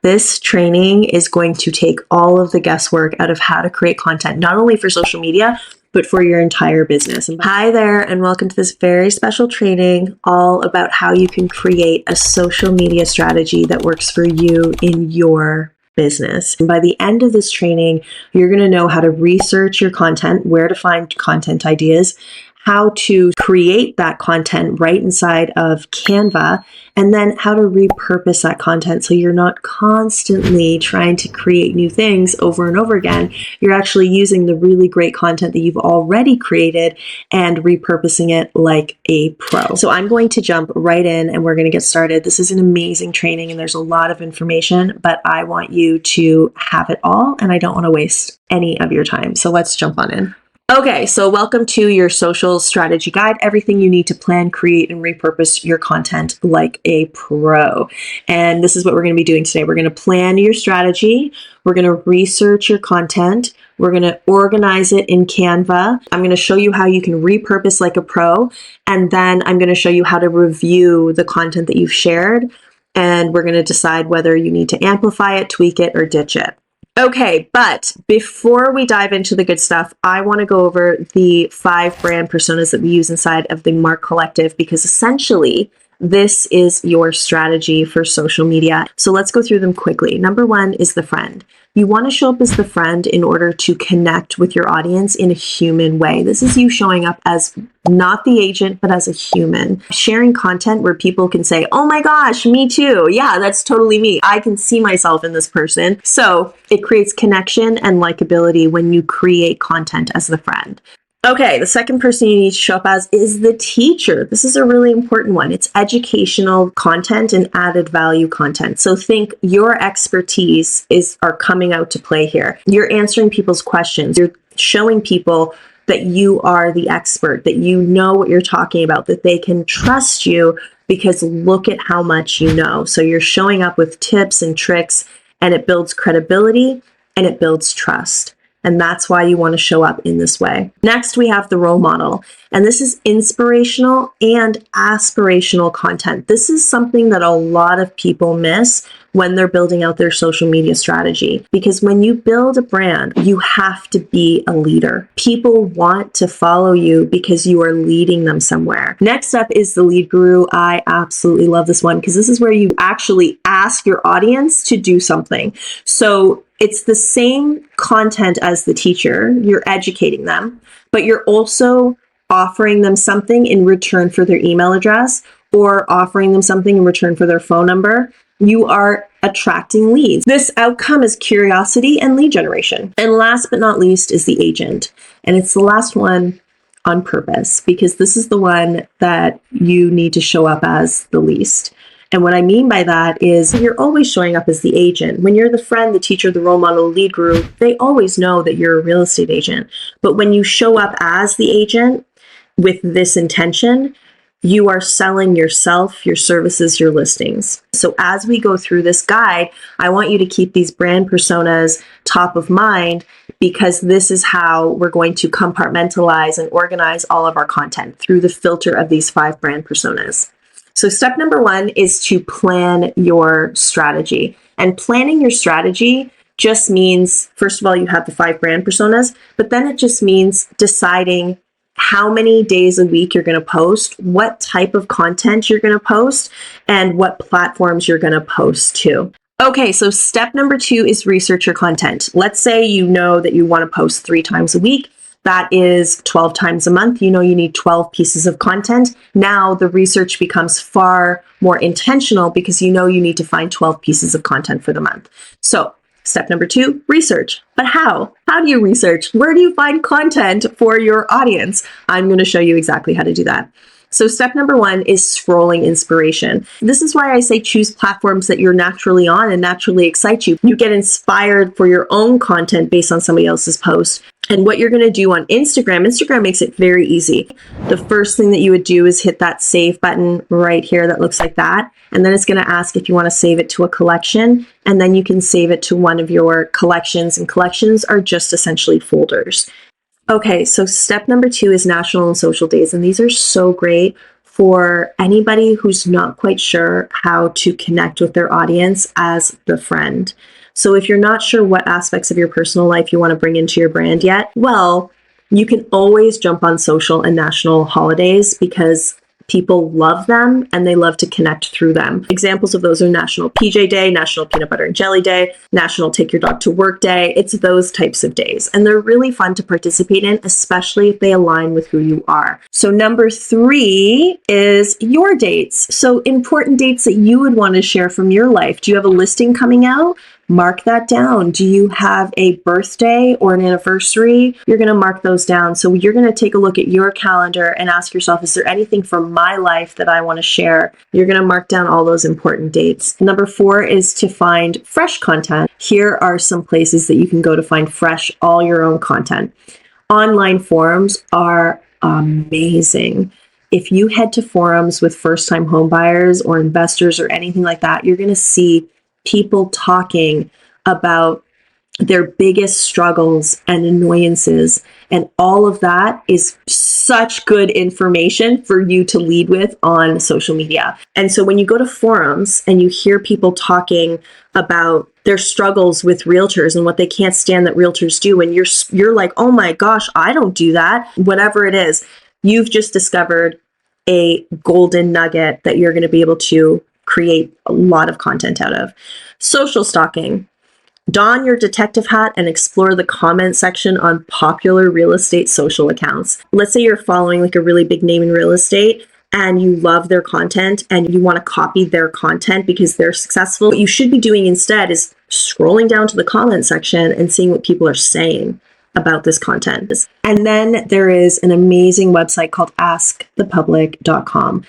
This training is going to take all of the guesswork out of how to create content, not only for social media, but for your entire business. Hi there, and welcome to this very special training all about how you can create a social media strategy that works for you in your business. And by the end of this training, you're going to know how to research your content, where to find content ideas, how to create that content right inside of Canva, and then how to repurpose that content so you're not constantly trying to create new things over and over again. You're actually using the really great content that you've already created and repurposing it like a pro. So I'm going to jump right in and we're going to get started. This is an amazing training and there's a lot of information, but I want you to have it all and I don't want to waste any of your time. So let's jump on in. Okay, so welcome to your social strategy guide, everything you need to plan, create, and repurpose your content like a pro. And this is what we're going to be doing today. We're going to plan your strategy. We're going to research your content. We're going to organize it in Canva. I'm going to show you how you can repurpose like a pro. And then I'm going to show you how to review the content that you've shared. And we're going to decide whether you need to amplify it, tweak it, or ditch it. Okay, but before we dive into the good stuff, I want to go over the 5 brand personas that we use inside of the Mark Collective, because essentially this is your strategy for social media. So let's go through them quickly. Number 1 is the friend. You want to show up as the friend in order to connect with your audience in a human way. This is you showing up as not the agent, but as a human. Sharing content where people can say, oh my gosh, me too. Yeah, that's totally me. I can see myself in this person. So it creates connection and likability when you create content as the friend. Okay, the second person you need to show up as is the teacher. This is a really important one. It's educational content and added value content. So think your expertise are coming out to play here. You're answering people's questions. You're showing people that you are the expert, that you know what you're talking about, that they can trust you because look at how much you know. So you're showing up with tips and tricks, and it builds credibility and it builds trust. And that's why you want to show up in this way. Next, we have the role model. And this is inspirational and aspirational content. This is something that a lot of people miss when they're building out their social media strategy. Because when you build a brand, you have to be a leader. People want to follow you because you are leading them somewhere. Next up is the lead guru. I absolutely love this one because this is where you actually ask your audience to do something. So it's the same content as the teacher. You're educating them, but you're also offering them something in return for their email address or offering them something in return for their phone number. You are attracting leads. This outcome is curiosity and lead generation. And last but not least is the agent. And it's the last one on purpose because this is the one that you need to show up as the least. And what I mean by that is you're always showing up as the agent. When you're the friend, the teacher, the role model, lead guru, they always know that you're a real estate agent. But when you show up as the agent with this intention, you are selling yourself, your services, your listings. So as we go through this guide, I want you to keep these brand personas top of mind because this is how we're going to compartmentalize and organize all of our content through the filter of these 5 brand personas. So step number 1 is to plan your strategy. And planning your strategy just means, first of all, you have the 5 brand personas, but then it just means deciding how many days a week you're going to post, what type of content you're going to post, and what platforms you're going to post to. Okay, so step number 2 is research your content. Let's say you know that you want to post 3 times a week. That is 12 times a month. You know you need 12 pieces of content. Now the research becomes far more intentional because you know you need to find 12 pieces of content for the month. So step number 2, research. But how? How do you research? Where do you find content for your audience? I'm going to show you exactly how to do that. So step number 1 is scrolling inspiration. This is why I say choose platforms that you're naturally on and naturally excite you. You get inspired for your own content based on somebody else's post. And what you're going to do on Instagram makes it very easy. The first thing that you would do is hit that save button right here that looks like that. And then it's going to ask if you want to save it to a collection. And then you can save it to one of your collections. And collections are just essentially folders. Okay, so step number 2 is national and social days. And these are so great for anybody who's not quite sure how to connect with their audience as the friend. So if you're not sure what aspects of your personal life you want to bring into your brand yet, well, you can always jump on social and national holidays because people love them and they love to connect through them. Examples of those are National PJ Day, National Peanut Butter and Jelly Day, National Take Your Dog to Work Day. It's those types of days. And they're really fun to participate in, especially if they align with who you are. So number 3 is your dates. So important dates that you would want to share from your life. Do you have a listing coming out? Mark that down. Do you have a birthday or an anniversary? You're going to mark those down. So you're going to take a look at your calendar and ask yourself, is there anything from my life that I want to share? You're going to mark down all those important dates. Number 4 is to find fresh content. Here are some places that you can go to find fresh, all your own content. Online forums are amazing. If you head to forums with first-time home buyers or investors or anything like that, you're going to see people talking about their biggest struggles and annoyances. And all of that is such good information for you to lead with on social media. And so when you go to forums and you hear people talking about their struggles with realtors and what they can't stand that realtors do, and you're like, oh my gosh, I don't do that. Whatever it is, you've just discovered a golden nugget that you're going to be able to create a lot of content out of. Social stalking. Don your detective hat and explore the comment section on popular real estate social accounts. Let's say you're following like a really big name in real estate and you love their content and you want to copy their content because they're successful. What you should be doing instead is scrolling down to the comment section and seeing what people are saying about this content. And then there is an amazing website called askthepublic.com.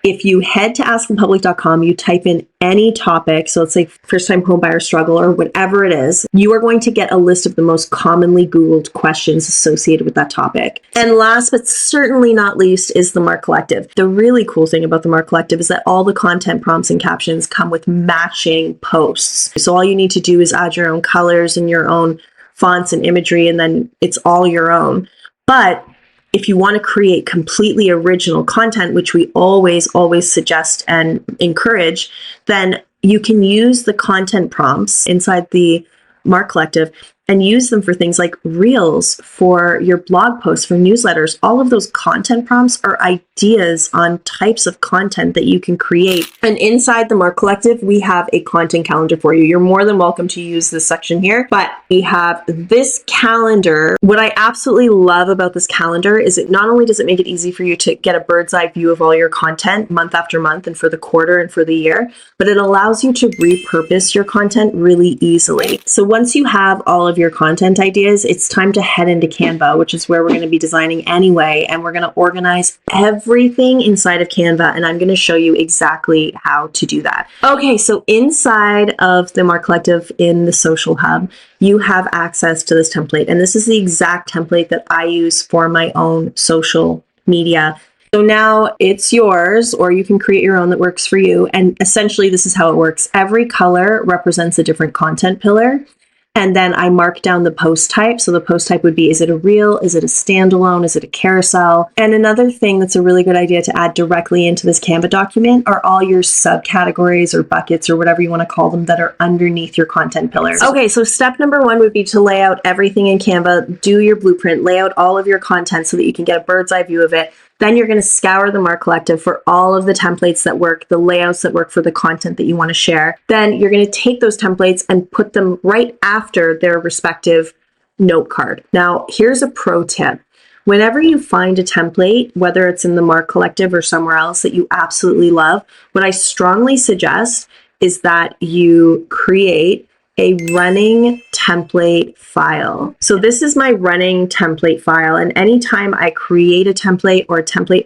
If you head to askthepublic.com, you type in any topic, so it's like first-time homebuyer struggle or whatever it is, you are going to get a list of the most commonly Googled questions associated with that topic. And last but certainly not least is the Mark Collective. The really cool thing about the Mark Collective is that all the content prompts and captions come with matching posts. So all you need to do is add your own colors and your own fonts and imagery, and then it's all your own. But if you want to create completely original content, which we always suggest and encourage, then you can use the content prompts inside the Mark Collective and use them for things like reels, for your blog posts, for newsletters. All of those content prompts are ideas on types of content that you can create. And inside the Mark Collective, we have a content calendar for you. You're more than welcome to use this section here, but we have this calendar. What I absolutely love about this calendar is it not only does it make it easy for you to get a bird's eye view of all your content month after month and for the quarter and for the year, but it allows you to repurpose your content really easily. So once you have all of your content ideas, it's time to head into Canva, which is where we're going to be designing anyway. And we're going to organize everything inside of Canva. And I'm going to show you exactly how to do that. Okay, so inside of the Mark Collective in the Social Hub, you have access to this template. And this is the exact template that I use for my own social media. So now it's yours, or you can create your own that works for you. And essentially, this is how it works. Every color represents a different content pillar. And then I mark down the post type. So the post type would be, is it a reel? Is it a standalone? Is it a carousel? And another thing that's a really good idea to add directly into this Canva document are all your subcategories or buckets or whatever you want to call them that are underneath your content pillars. Okay, so step number 1 would be to lay out everything in Canva, do your blueprint, lay out all of your content so that you can get a bird's eye view of it. Then you're going to scour the Mark Collective for all of the templates that work, the layouts that work for the content that you want to share. Then you're going to take those templates and put them right after their respective note card. Now, here's a pro tip. Whenever you find a template, whether it's in the Mark Collective or somewhere else that you absolutely love, what I strongly suggest is that you create a running template file. So this is my running template file. And anytime I create a template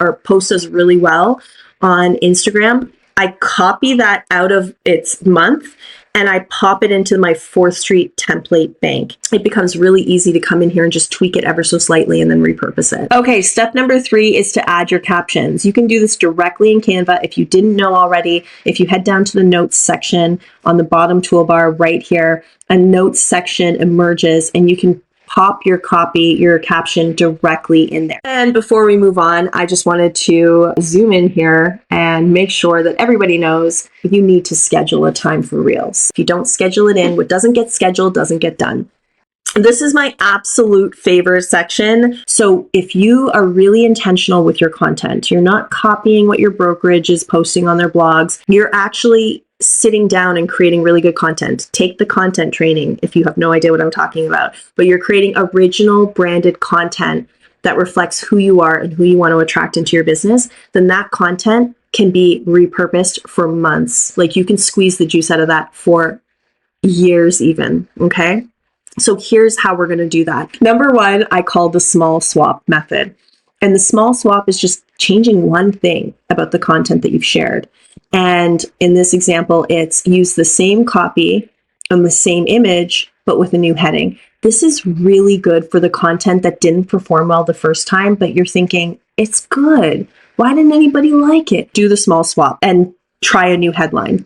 or post does really well on Instagram, I copy that out of its month and I pop it into my 4th Street template bank. It becomes really easy to come in here and just tweak it ever so slightly and then repurpose it. Okay, step number 3 is to add your captions. You can do this directly in Canva if you didn't know already. If you head down to the notes section on the bottom toolbar right here, a notes section emerges and you can pop your copy, your caption directly in there. And before we move on, I just wanted to zoom in here and make sure that everybody knows you need to schedule a time for Reels. If you don't schedule it in, what doesn't get scheduled doesn't get done. This is my absolute favorite section. So if you are really intentional with your content, you're not copying what your brokerage is posting on their blogs, you're actually sitting down and creating really good content. Take the content training if you have no idea what I'm talking about, but you're creating original branded content that reflects who you are and who you want to attract into your business, then that content can be repurposed for months. Like you can squeeze the juice out of that for years even, okay? So here's how we're going to do that. Number one, I call the small swap method. And the small swap is just changing one thing about the content that you've shared. And in this example, it's use the same copy and the same image, but with a new heading. This is really good for the content that didn't perform well the first time, but you're thinking, it's good. Why didn't anybody like it? Do the small swap and try a new headline.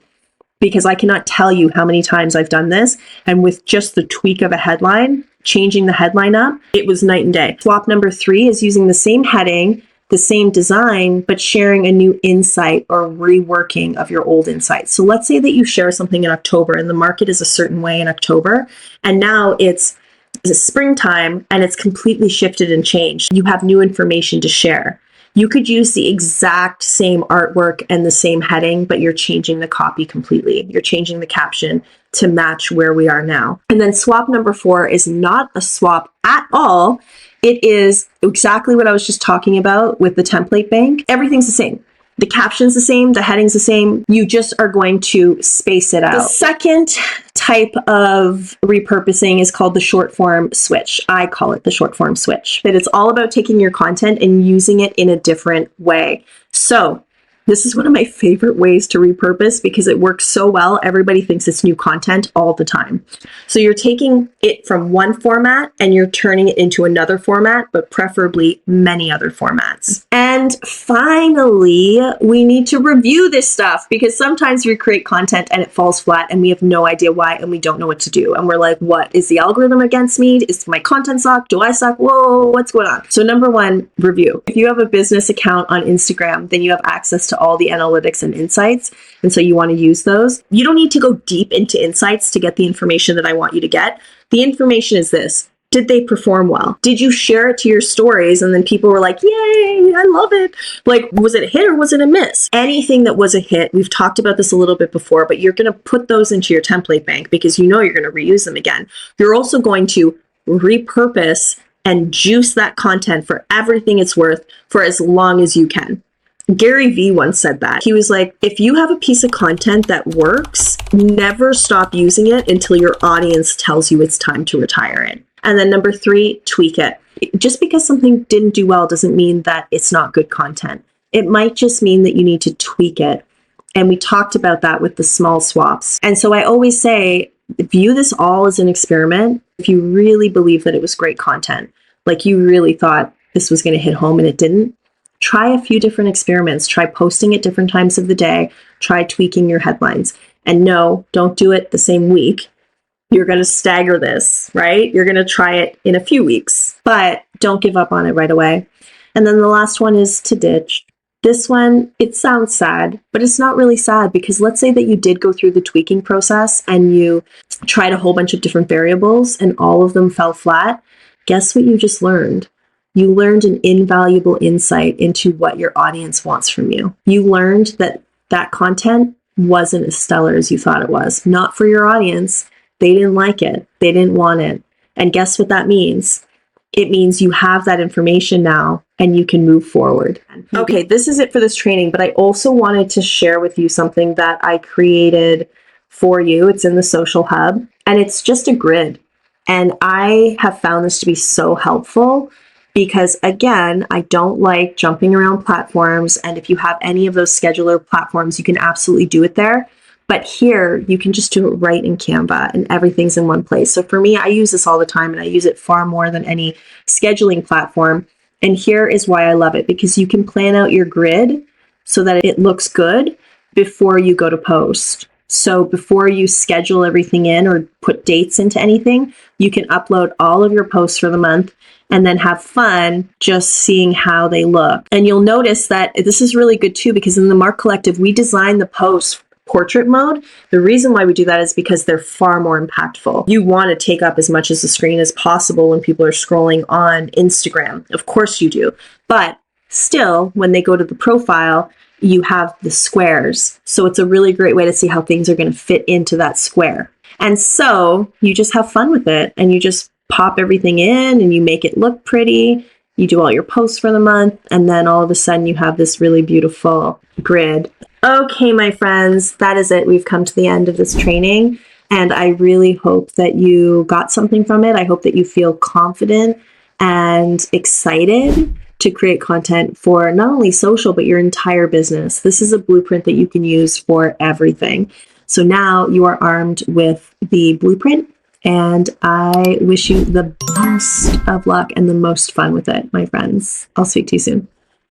Because I cannot tell you how many times I've done this. And with just the tweak of a headline, changing the headline up, it was night and day. Swap number 3 is using the same heading, the same design, but sharing a new insight or reworking of your old insight. So let's say that you share something in October and the market is a certain way in October. And now it's springtime and it's completely shifted and changed. You have new information to share. You could use the exact same artwork and the same heading, but you're changing the copy completely. You're changing the caption to match where we are now. And then swap number 4 is not a swap at all. It is exactly what I was just talking about with the template bank. Everything's the same. The caption's the same, the heading's the same. You just are going to space it out. The second type of repurposing is called the short form switch. I call it the short form switch. But it's all about taking your content and using it in a different way. So this is one of my favorite ways to repurpose because it works so well. Everybody thinks it's new content all the time. So you're taking it from one format and you're turning it into another format, but preferably many other formats. And finally, we need to review this stuff because sometimes we create content and it falls flat and we have no idea why and we don't know what to do. And we're like, what? Is the algorithm against me? Is my content suck? Do I suck? Whoa, what's going on? So number 1, review. If you have a business account on Instagram, then you have access to all the analytics and insights. And so you want to use those. You don't need to go deep into insights to get the information that I want you to get. The information is this. Did they perform well? Did you share it to your stories and then people were like, yay, I love it. Like, was it a hit or was it a miss? Anything that was a hit, we've talked about this a little bit before, but you're going to put those into your template bank because you know you're going to reuse them again. You're also going to repurpose and juice that content for everything it's worth for as long as you can. Gary Vee once said that. He was like, if you have a piece of content that works, never stop using it until your audience tells you it's time to retire it. And then number 3, tweak it. Just because something didn't do well doesn't mean that it's not good content. It might just mean that you need to tweak it. And we talked about that with the small swaps. And so I always say, view this all as an experiment. If you really believe that it was great content, like you really thought this was going to hit home and it didn't, try a few different experiments. Try posting at different times of the day. Try tweaking your headlines. And no, don't do it the same week. You're going to stagger this, right? You're going to try it in a few weeks, but don't give up on it right away. And then the last one is to ditch. This one, it sounds sad, but it's not really sad because let's say that you did go through the tweaking process and you tried a whole bunch of different variables and all of them fell flat. Guess what you just learned? You learned an invaluable insight into what your audience wants from you. You learned that that content wasn't as stellar as you thought it was. Not for your audience. They didn't like it. They didn't want it. And guess what that means? It means you have that information now and you can move forward. Okay, this is it for this training, but I also wanted to share with you something that I created for you. It's in the Social Hub and it's just a grid. And I have found this to be so helpful because again, I don't like jumping around platforms. And if you have any of those scheduler platforms, you can absolutely do it there. But here you can just do it right in Canva and everything's in one place. So for me, I use this all the time and I use it far more than any scheduling platform. And here is why I love it, because you can plan out your grid so that it looks good before you go to post. So before you schedule everything in or put put dates into anything, you can upload all of your posts for the month and then have fun just seeing how they look. And you'll notice that this is really good too, because in the Mark Collective, we design the posts portrait mode. The reason why we do that is because they're far more impactful. You want to take up as much of the screen as possible when people are scrolling on Instagram. Of course you do. But still, when they go to the profile, you have the squares. So it's a really great way to see how things are going to fit into that square. And so you just have fun with it and you just pop everything in and you make it look pretty. You do all your posts for the month, and then all of a sudden you have this really beautiful grid. Okay, my friends, that is it. We've come to the end of this training, and I really hope that you got something from it. I hope that you feel confident and excited to create content for not only social, but your entire business. This is a blueprint that you can use for everything. So now you are armed with the blueprint, and I wish you the best of luck and the most fun with it, my friends. I'll speak to you soon.